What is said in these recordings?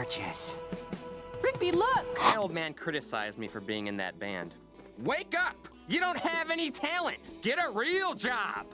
gorgeous. Rigby, look! My old man criticized me for being in that band. Wake up! You don't have any talent! Get a real job!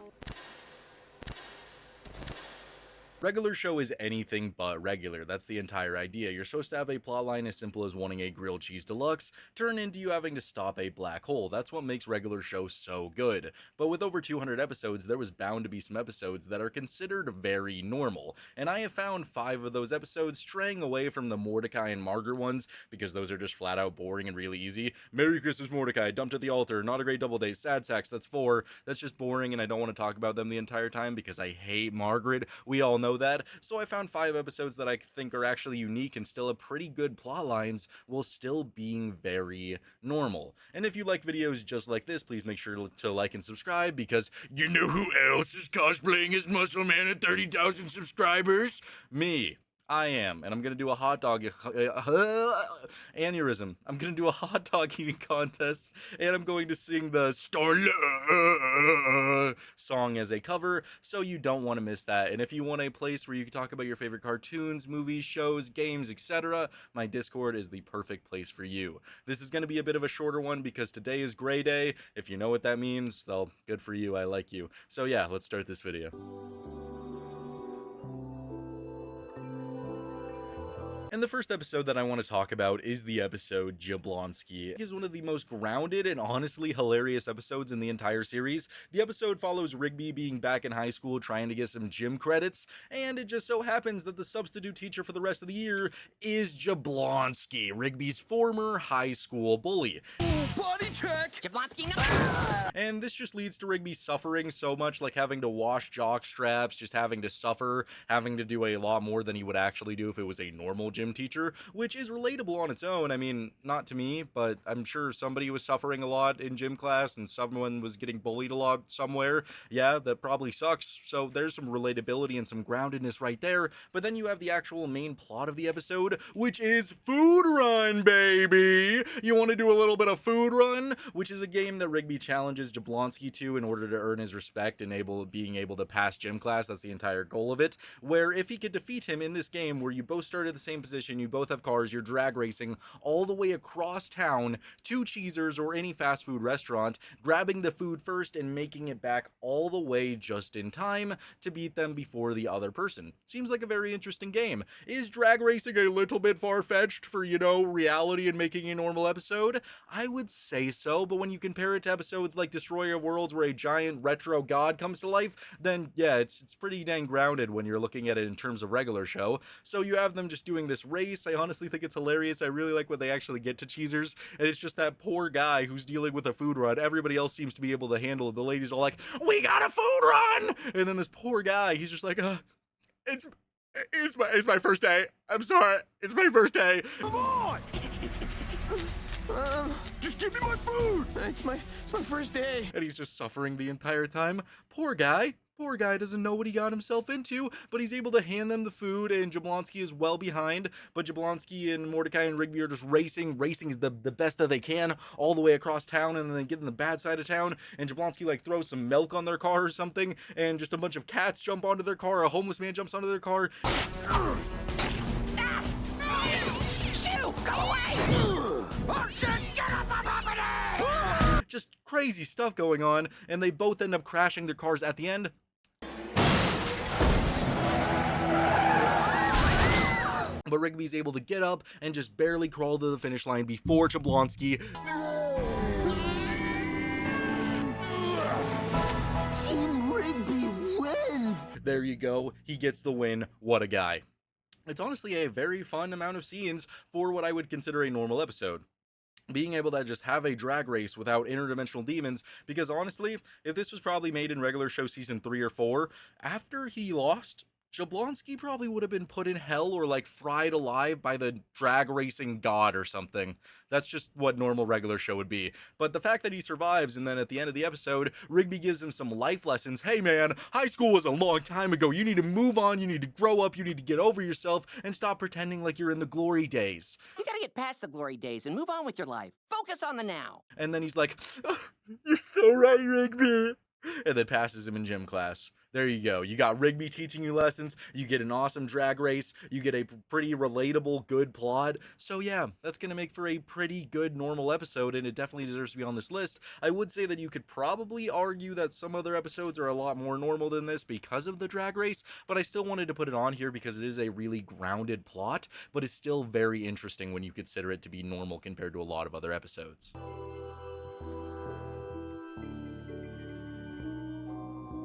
Regular show is anything but regular. That's the entire idea. You're supposed to have a plotline as simple as wanting a grilled cheese deluxe turn into you having to stop a black hole. That's what makes regular show so good. But with over 200 episodes, there was bound to be some episodes that are considered very normal. And I have found 5 of those episodes straying away from the Mordecai and Margaret ones because those are just flat out boring and really easy. Merry Christmas Mordecai, dumped at the altar, not a great double date, sad sex, that's 4. That's just boring and I don't want to talk about them the entire time because I hate Margaret. We all know that. So I found 5 episodes that I think are actually unique and still have pretty good plot lines while still being very normal. And if you like videos just like this, please make sure to like and subscribe because you know who else is cosplaying as Muscle Man at 30,000 subscribers? Me. I am, and I'm gonna do a hot dog aneurysm. I'm gonna do a hot dog eating contest, and I'm going to sing the Starlight song as a cover, so you don't want to miss that. And if you want a place where you can talk about your favorite cartoons, movies, shows, games, etc., my Discord is the perfect place for you. This is gonna be a bit of a shorter one because today is Gray Day. If you know what that means, well, good for you. I like you. So yeah, let's start this video. And the first episode that I want to talk about is the episode Jablonsky. It is one of the most grounded and honestly hilarious episodes in the entire series. The episode follows Rigby being back in high school trying to get some gym credits, and it just so happens that the substitute teacher for the rest of the year is Jablonsky, Rigby's former high school bully. Body check! Jablonsky, no! And this just leads to Rigby suffering so much, like having to wash jock straps, just having to suffer, having to do a lot more than he would actually do if it was a normal gym teacher, which is relatable on its own. I mean, not to me, but I'm sure somebody was suffering a lot in gym class and someone was getting bullied a lot somewhere. Yeah, that probably sucks. So there's some relatability and some groundedness right there. But then you have the actual main plot of the episode, which is Food Run, baby! You want to do a little bit of Food Run, which is a game that Rigby challenges Jablonsky to in order to earn his respect and being able to pass gym class. That's the entire goal of it. Where if he could defeat him in this game where you both start at the same position, you both have cars, you're drag racing all the way across town to Cheezer's or any fast food restaurant, grabbing the food first and making it back all the way just in time to beat them before the other person. Seems like a very interesting game. Is drag racing a little bit far-fetched for, you know, reality and making a normal episode? I would say so, but when you compare it to episodes like Destroyer Worlds where a giant retro god comes to life, then yeah, it's pretty dang grounded when you're looking at it in terms of regular show. So you have them just doing this race. I honestly think it's hilarious. I really like when they actually get to Cheezer's, and it's just that poor guy who's dealing with a food run. Everybody else seems to be able to handle it. The ladies are all like, we got a food run! And then this poor guy, he's just like, it's my first day. I'm sorry. It's my first day. Come on! Just give me my food! It's my first day. And he's just suffering the entire time. Poor guy. Poor guy doesn't know what he got himself into, but he's able to hand them the food, and Jablonsky is well behind, but Jablonsky and Mordecai and Rigby are just racing. Racing is the best that they can, all the way across town, and then they get in the bad side of town, and Jablonsky, like, throws some milk on their car or something, and just a bunch of cats jump onto their car, a homeless man jumps onto their car. Shoo! Go away! Oh shit! Get off my property! Just crazy stuff going on, and they both end up crashing their cars at the end. But Rigby's able to get up and just barely crawl to the finish line before Jablonsky. Team Rigby wins! There you go. He gets the win. What a guy. It's honestly a very fun amount of scenes for what I would consider a normal episode. Being able to just have a drag race without interdimensional demons, because honestly, if this was probably made in regular show season 3 or 4, after he lost, Jablonsky probably would have been put in hell or like fried alive by the drag racing god or something. That's just what normal regular show would be. But the fact that he survives, and then at the end of the episode, Rigby gives him some life lessons. Hey man, high school was a long time ago. You need to move on, you need to grow up, you need to get over yourself and stop pretending like you're in the glory days. You gotta get past the glory days and move on with your life. Focus on the now. And then he's like, you're so right, Rigby. And then passes him in gym class. There you go. You got Rigby teaching you lessons, you get an awesome drag race, you get a pretty relatable, good plot. So yeah, that's gonna make for a pretty good normal episode, and it definitely deserves to be on this list. I would say that you could probably argue that some other episodes are a lot more normal than this because of the drag race, but I still wanted to put it on here because it is a really grounded plot, but it's still very interesting when you consider it to be normal compared to a lot of other episodes.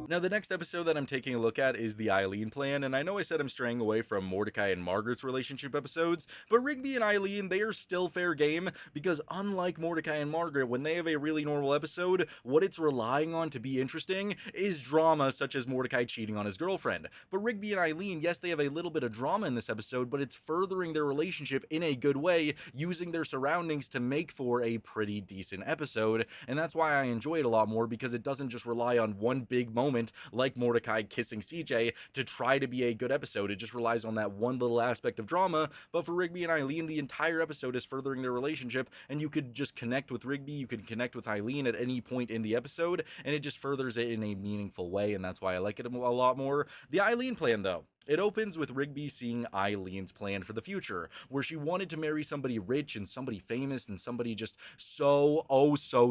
Now, the next episode that I'm taking a look at is the Eileen Plan, and I know I said I'm straying away from Mordecai and Margaret's relationship episodes, but Rigby and Eileen, they are still fair game, because unlike Mordecai and Margaret, when they have a really normal episode, what it's relying on to be interesting is drama, such as Mordecai cheating on his girlfriend. But Rigby and Eileen, yes, they have a little bit of drama in this episode, but it's furthering their relationship in a good way, using their surroundings to make for a pretty decent episode, and that's why I enjoy it a lot more, because it doesn't just rely on one big moment like Mordecai kissing CJ to try to be a good episode. It just relies on that one little aspect of drama, but for Rigby and Eileen, the entire episode is furthering their relationship, and you could just connect with Rigby, you could connect with Eileen at any point in the episode, and it just furthers it in a meaningful way, and that's why I like it a lot more. The Eileen Plan, though, it opens with Rigby seeing Eileen's plan for the future, where she wanted to marry somebody rich and somebody famous and somebody just so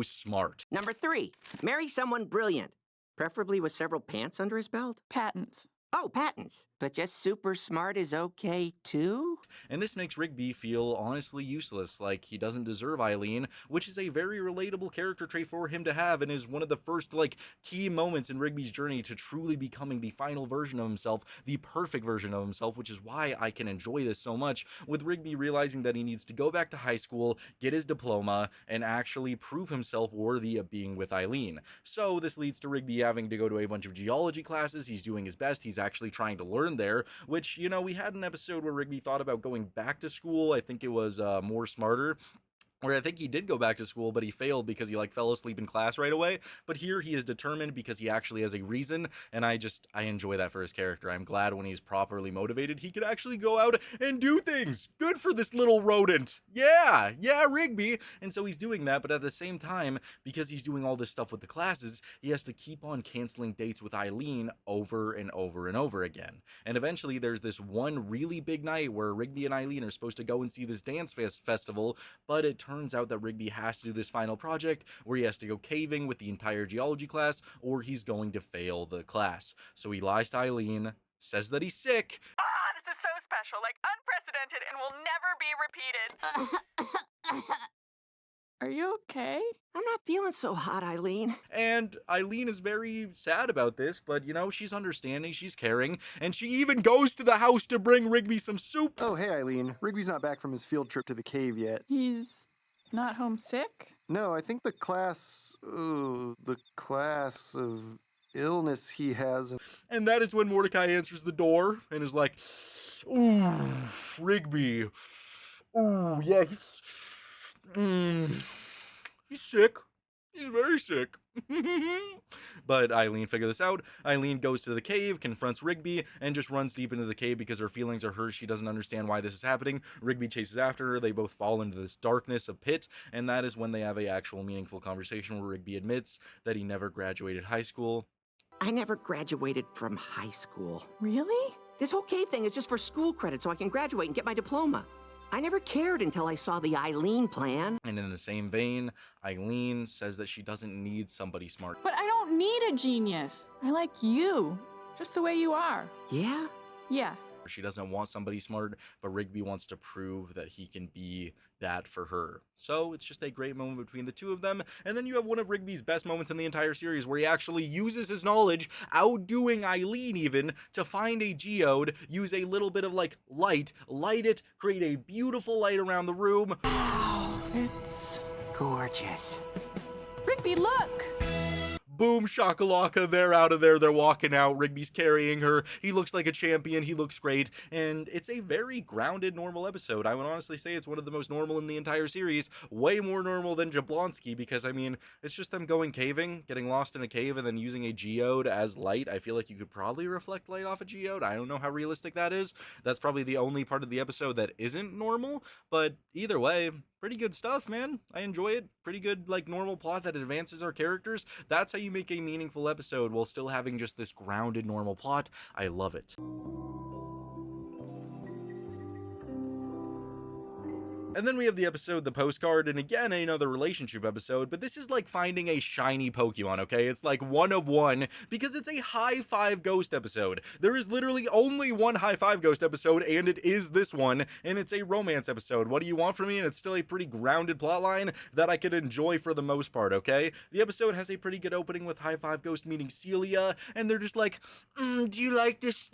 smart. Number 3, marry someone brilliant, preferably with several pants under his belt. Patents. Oh, patents. But just super smart is okay, too? And this makes Rigby feel honestly useless, like he doesn't deserve Eileen, which is a very relatable character trait for him to have, and is one of the first, key moments in Rigby's journey to truly becoming the final version of himself, the perfect version of himself, which is why I can enjoy this so much, with Rigby realizing that he needs to go back to high school, get his diploma, and actually prove himself worthy of being with Eileen. So this leads to Rigby having to go to a bunch of geology classes. He's doing his best. He's actually trying to learn there, which, we had an episode where Rigby thought about going back to school. I think it was More Smarter, where I think he did go back to school, but he failed because he fell asleep in class right away. But here he is determined because he actually has a reason, and I enjoy that for his character. I'm glad when he's properly motivated, he could actually go out and do things. Good for this little rodent. Yeah, Rigby. And so he's doing that, but at the same time, because he's doing all this stuff with the classes, he has to keep on canceling dates with Eileen over and over and over again. And eventually there's this one really big night where Rigby and Eileen are supposed to go and see this dance festival, but it turns out that Rigby has to do this final project where he has to go caving with the entire geology class, or he's going to fail the class. So he lies to Eileen, says that he's sick. This is so special, unprecedented, and will never be repeated. Are you okay? I'm not feeling so hot, Eileen. And Eileen is very sad about this, but she's understanding, she's caring, and she even goes to the house to bring Rigby some soup. Oh, hey, Eileen. Rigby's not back from his field trip to the cave yet. He's not homesick? No, I think the class of illness he has. And that is when Mordecai answers the door and is like, ooh, Rigby. Ooh, yeah, he's sick. He's very sick. But Eileen figured this out. Eileen goes to the cave, confronts Rigby, and just runs deep into the cave because her feelings are hurt. She doesn't understand why this is happening. Rigby chases after her. They both fall into this darkness, a pit, and that is when they have a actual meaningful conversation where Rigby admits that he never graduated high school. I never graduated from high school. Really? This whole cave thing is just for school credit so I can graduate and get my diploma. I never cared until I saw the Eileen Plan. And in the same vein, Eileen says that she doesn't need somebody smart. But I don't need a genius. I like you, just the way you are. Yeah? Yeah. She doesn't want somebody smart, but Rigby wants to prove that he can be that for her. So it's just a great moment between the two of them. And then you have one of Rigby's best moments in the entire series where he actually uses his knowledge, outdoing Eileen even, to find a geode, use a little bit of light it, create a beautiful light around the room. It's Gorgeous. Rigby, look! Boom shakalaka, they're out of there, they're walking out, Rigby's carrying her, he looks like a champion, he looks great, and it's a very grounded, normal episode. I would honestly say it's one of the most normal in the entire series, way more normal than Jablonsky, because it's just them going caving, getting lost in a cave, and then using a geode as light. I feel like you could probably reflect light off a geode. I don't know how realistic that is. That's probably the only part of the episode that isn't normal, but either way, pretty good stuff, man. I enjoy it. Pretty good, like, normal plot that advances our characters. That's how you make a meaningful episode while still having just this grounded normal plot. I love it. And then we have the episode The Postcard, and again, another relationship episode, but this is like finding a shiny Pokemon, okay? It's like one of one, because it's a high five ghost episode. There is literally only one high five ghost episode, and it is this one, and it's a romance episode. What do you want from me? And it's still a pretty grounded plotline that I could enjoy for the most part, okay? The episode has a pretty good opening with high five ghost meeting Celia, and they're just like, do you like this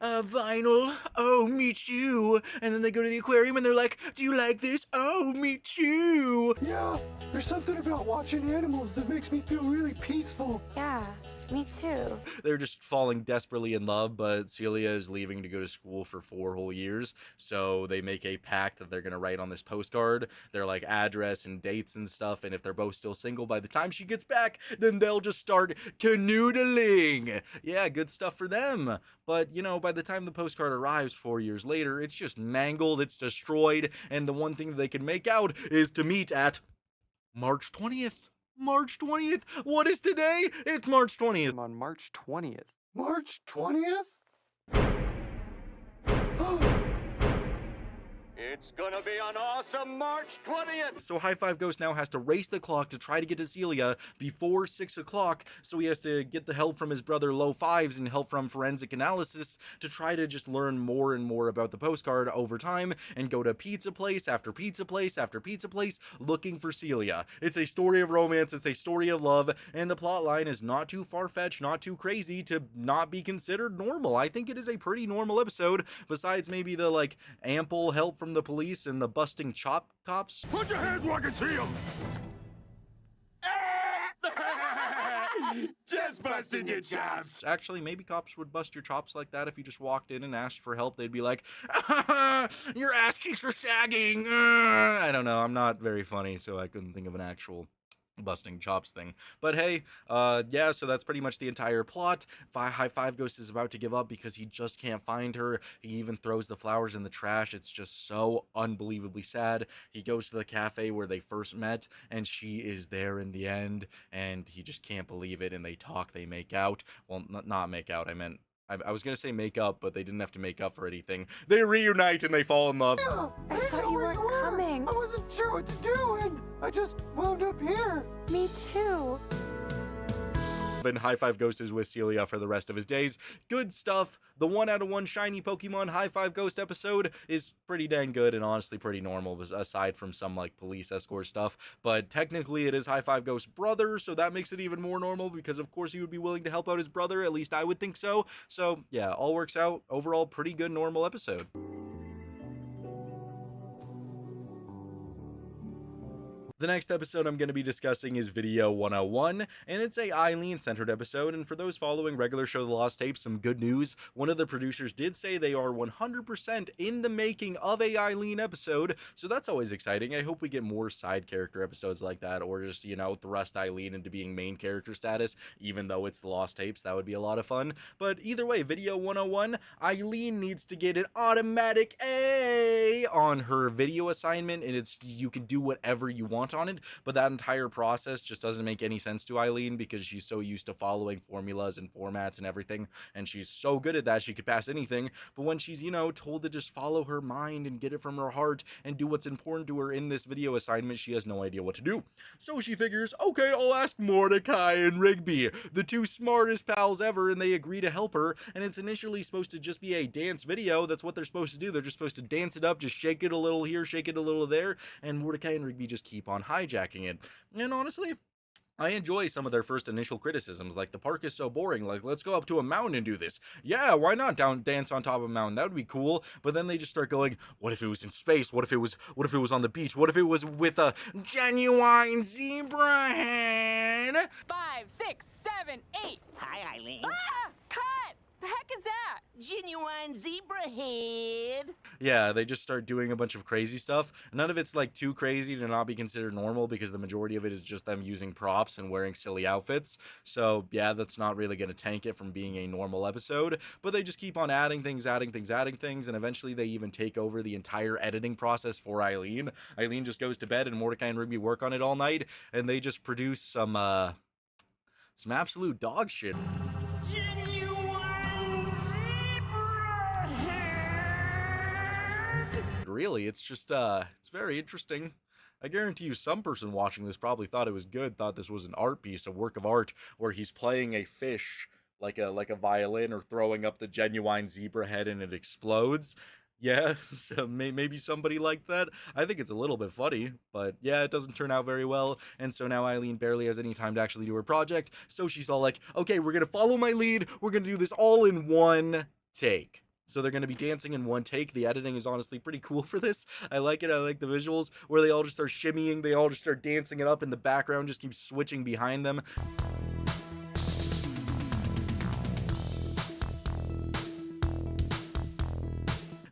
vinyl? Oh, me too. And then they go to the aquarium, and they're like, do you like this? Oh, me too. Yeah, there's something about watching animals that makes me feel really peaceful. Yeah, me too. They're just falling desperately in love, but Celia is leaving to go to school for 4 whole years, so they make a pact that they're gonna write on this postcard their like address and dates and stuff, and if they're both still single by the time she gets back, then they'll just start canoodling. Yeah, good stuff for them. But, you know, by the time the postcard arrives 4 years later, it's just mangled, it's destroyed, and the one thing that they can make out is to meet at March 20th. March 20th. What is today? It's March 20th. On March 20th. March 20th? It's gonna be an awesome March 20th! So High Five Ghost now has to race the clock to try to get to Celia before 6 o'clock, so he has to get the help from his brother Low Fives and help from forensic analysis to try to just learn more and more about the postcard over time and go to pizza place after pizza place after pizza place looking for Celia. It's a story of romance, it's a story of love, and the plot line is not too far-fetched, not too crazy to not be considered normal. I think it is a pretty normal episode, besides maybe the, like, ample help from the police and the busting chop cops. Put your hands where I can see them! Just busting your chops! Actually, maybe cops would bust your chops like that if you just walked in and asked for help. They'd be like, your ass cheeks are sagging. I don't know. I'm not very funny, so I couldn't think of an actual busting chops thing. But hey, yeah, so that's pretty much the entire plot. High Five Ghost is about to give up because he just can't find her. He even throws the flowers in the trash. It's just so unbelievably sad. He goes to the cafe where they first met, and she is there in the end, and he just can't believe it, and they talk, they make out. Well, not make out, I was gonna say make up, but they didn't have to make up for anything. They reunite and they fall in love. I thought you weren't coming. I wasn't sure what to do, and I just wound up here. Me too. And High Five Ghost is with Celia for the rest of his days. Good stuff. The 1 out of 1 shiny Pokemon High Five Ghost episode is pretty dang good and honestly pretty normal, aside from some like police escort stuff. But technically it is High Five Ghost's brother, so that makes it even more normal because of course he would be willing to help out his brother, at least I would think so. So yeah, all works out. Overall, pretty good normal episode. The next episode I'm going to be discussing is Video 101, and it's a Eileen-centered episode, and for those following regular Show the Lost Tapes, some good news. One of the producers did say they are 100% in the making of a Eileen episode, so that's always exciting. I hope we get more side character episodes like that, or just, you know, thrust Eileen into being main character status, even though it's the Lost Tapes. That would be a lot of fun. But either way, Video 101, Eileen needs to get an automatic A on her video assignment, and you can do whatever you want on it, but that entire process just doesn't make any sense to Eileen because she's so used to following formulas and formats and everything, and she's so good at that she could pass anything. But when she's, you know, told to just follow her mind and get it from her heart and do what's important to her in this video assignment, she has no idea what to do. So she figures, okay, I'll ask Mordecai and Rigby, the 2 smartest pals ever, and they agree to help her. And it's initially supposed to just be a dance video. That's what they're supposed to do. They're just supposed to dance it up, just shake it a little here, shake it a little there, and Mordecai and Rigby just keep on hijacking it. And honestly, I enjoy some of their first initial criticisms, like the park is so boring, like let's go up to a mountain and do this. Yeah, why not dance on top of a mountain? That would be cool. But then they just start going, what if it was in space? What if it was on the beach? What if it was with a genuine zebra head? 5, 6, 7, 8. Hi, Eileen. Ah! Cut! The heck is that? Genuine zebra head. Yeah, they just start doing a bunch of crazy stuff. None of it's like too crazy to not be considered normal because the majority of it is just them using props and wearing silly outfits. So yeah, that's not really going to tank it from being a normal episode, but they just keep on adding things, and eventually they even take over the entire editing process for Eileen. Eileen just goes to bed and Mordecai and Rigby work on it all night, and they just produce some absolute dog shit. Really, it's just it's very interesting. I guarantee you some person watching this probably thought it was good, thought this was an art piece, a work of art, where he's playing a fish like a violin or throwing up the genuine zebra head and it explodes. Yeah, so maybe somebody liked that. I think it's a little bit funny, but yeah, it doesn't turn out very well. And so now Eileen barely has any time to actually do her project. So she's all like, okay, we're going to follow my lead. We're going to do this all in one take. So they're going to be dancing in one take. The editing is honestly pretty cool for this. I like it. I like the visuals where they all just start shimmying. They all just start dancing it up, and the background just keeps switching behind them.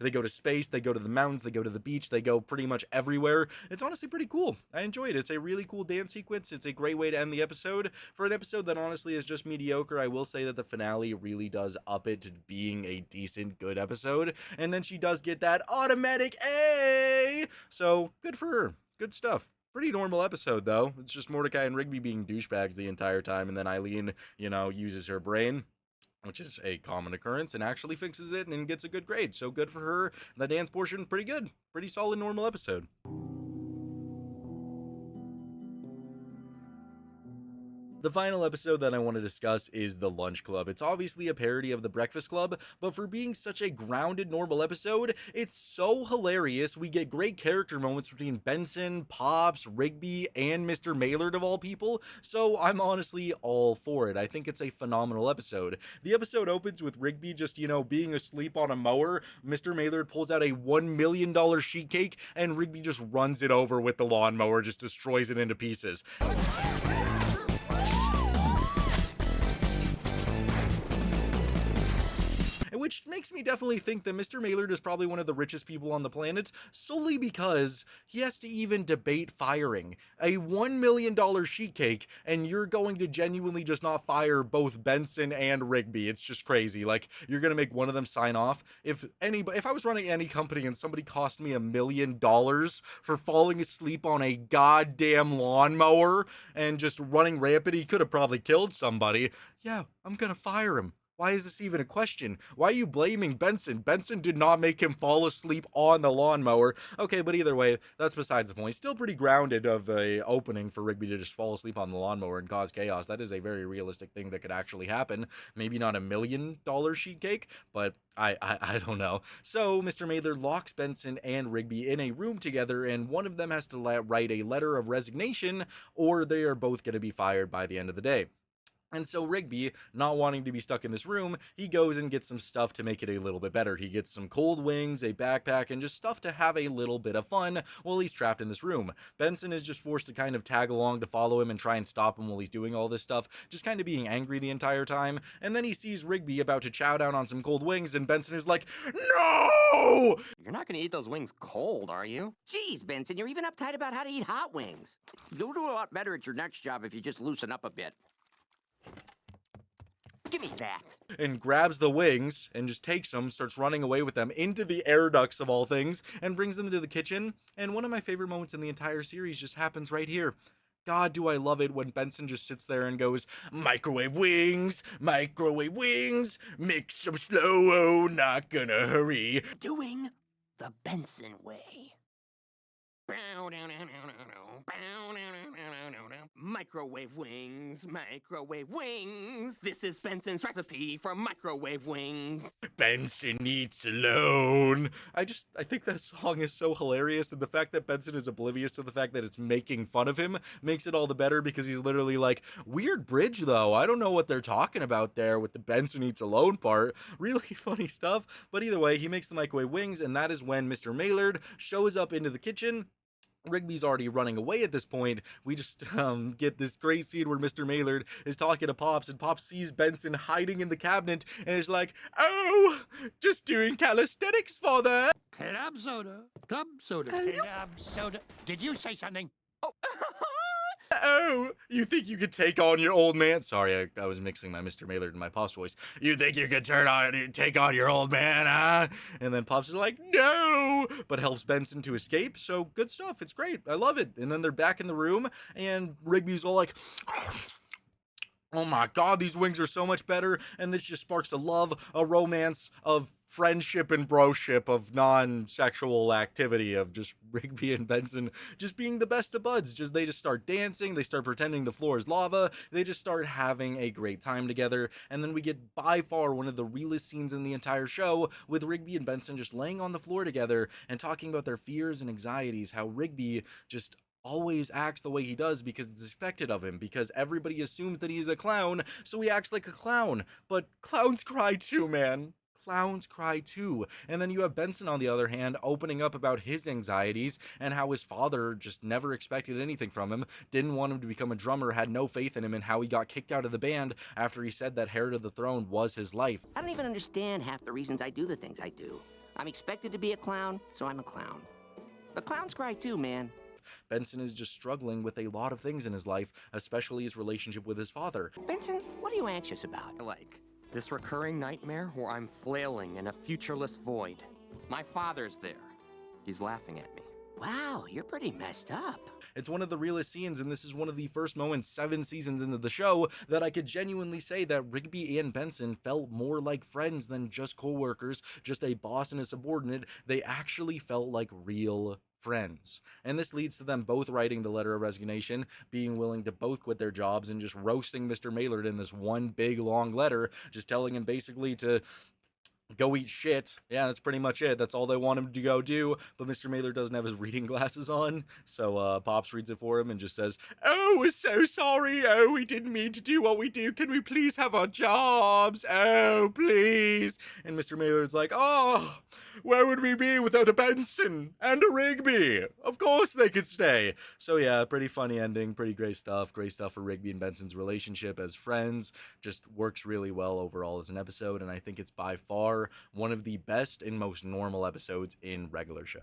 They go to space, they go to the mountains, they go to the beach, they go pretty much everywhere. It's honestly pretty cool. I enjoy it. It's a really cool dance sequence. It's a great way to end the episode. For an episode that honestly is just mediocre, I will say that the finale really does up it to being a decent, good episode. And then she does get that automatic A! So, good for her. Good stuff. Pretty normal episode, though. It's just Mordecai and Rigby being douchebags the entire time, and then Eileen, uses her brain, which is a common occurrence, and actually fixes it and gets a good grade. So good for her. The dance portion, pretty good. Pretty solid normal episode. The final episode that I want to discuss is The Lunch Club. It's obviously a parody of The Breakfast Club, but for being such a grounded, normal episode, it's so hilarious. We get great character moments between Benson, Pops, Rigby, and Mr. Maylard of all people, so I'm honestly all for it. I think it's a phenomenal episode. The episode opens with Rigby just, being asleep on a mower. Mr. Maylard pulls out a $1 million sheet cake, and Rigby just runs it over with the lawnmower, just destroys it into pieces. Which makes me definitely think that Mr. Maylard is probably one of the richest people on the planet, solely because he has to even debate firing a $1 million sheet cake, and you're going to genuinely just not fire both Benson and Rigby. It's just crazy. Like, you're going to make one of them sign off. If I was running any company and somebody cost me $1 million for falling asleep on a goddamn lawnmower and just running rampant, he could have probably killed somebody. Yeah, I'm going to fire him. Why is this even a question? Why are you blaming Benson? Benson did not make him fall asleep on the lawnmower. Okay, but either way, that's besides the point. Still pretty grounded of a opening for Rigby to just fall asleep on the lawnmower and cause chaos. That is a very realistic thing that could actually happen. Maybe not $1 million sheet cake, but I don't know. So Mr. Maylard locks Benson and Rigby in a room together, and one of them has to write a letter of resignation, or they are both going to be fired by the end of the day. And so Rigby, not wanting to be stuck in this room, he goes and gets some stuff to make it a little bit better. He gets some cold wings, a backpack, and just stuff to have a little bit of fun while he's trapped in this room. Benson is just forced to kind of tag along to follow him and try and stop him while he's doing all this stuff, just kind of being angry the entire time. And then he sees Rigby about to chow down on some cold wings, and Benson is like, "No!" You're not gonna eat those wings cold, are you? Jeez, Benson, you're even uptight about how to eat hot wings. You'll do a lot better at your next job if you just loosen up a bit. Give me that. And grabs the wings and just takes them, starts running away with them into the air ducts of all things, and brings them to the kitchen. And one of my favorite moments in the entire series just happens right here. God, do I love it when Benson just sits there and goes, microwave wings, mix them slow, not gonna hurry. Doing the Benson way. Microwave wings, microwave wings. This is Benson's recipe for microwave wings. Benson eats alone. I think that song is so hilarious, and the fact that Benson is oblivious to the fact that it's making fun of him makes it all the better, because he's literally like, weird bridge though. I don't know what they're talking about there with the Benson eats alone part. Really funny stuff. But either way, he makes the microwave wings, and that is when Mr. Maylard shows up into the kitchen Rigby's already running away at this point. We just get this great scene where Mr. Maylard is talking to Pops, and Pops sees Benson hiding in the cabinet and is like, "Oh, just doing calisthenics, father." Club soda. Club soda. Club soda. Did you say something? Oh, you think you could take on your old man? Sorry, I was mixing my Mr. Maylard and my Pops voice. You think you could take on your old man, huh? And then Pops is like, no, but helps Benson to escape. So good stuff. It's great. I love it. And then they're back in the room, and Rigby's all like, oh my God, these wings are so much better. And this just sparks a love, a romance of friendship and broship, of non-sexual activity, of just Rigby and Benson just being the best of buds. They just start dancing, they start pretending the floor is lava, they just start having a great time together. And then we get by far one of the realest scenes in the entire show, with Rigby and Benson just laying on the floor together and talking about their fears and anxieties, how Rigby just always acts the way he does because it's expected of him, because everybody assumes that he's a clown, so he acts like a clown. But clowns cry too, man. Clowns cry too. And then you have Benson, on the other hand, opening up about his anxieties and how his father just never expected anything from him, didn't want him to become a drummer, had no faith in him, and how he got kicked out of the band after he said that heir to the throne was his life. I don't even understand half the reasons I do the things I do. I'm expected to be a clown, so I'm a clown. But clowns cry too, man. Benson is just struggling with a lot of things in his life, especially his relationship with his father. Benson, what are you anxious about? Like this recurring nightmare where I'm flailing in a futureless void. My father's there. He's laughing at me. Wow, you're pretty messed up. It's one of the realest scenes, and this is one of the first moments 7 seasons into the show that I could genuinely say that Rigby and Benson felt more like friends than just co-workers, just a boss and a subordinate. They actually felt like real friends. And this leads to them both writing the letter of resignation, being willing to both quit their jobs, and just roasting Mr. Maylard in this one big long letter, just telling him basically to go eat shit. Yeah, that's pretty much it. That's all they want him to go do. But Mr. Maylard doesn't have his reading glasses on, so Pops reads it for him and just says, "Oh, we're so sorry. Oh, we didn't mean to do what we do. Can we please have our jobs? Oh, please." And Mr. Maylard's like, "Oh, where would we be without a Benson and a Rigby? Of course they could stay." So yeah, pretty funny ending, pretty great stuff. Great stuff for Rigby and Benson's relationship as friends. Just works really well overall as an episode, and I think it's by far one of the best and most normal episodes in regular show.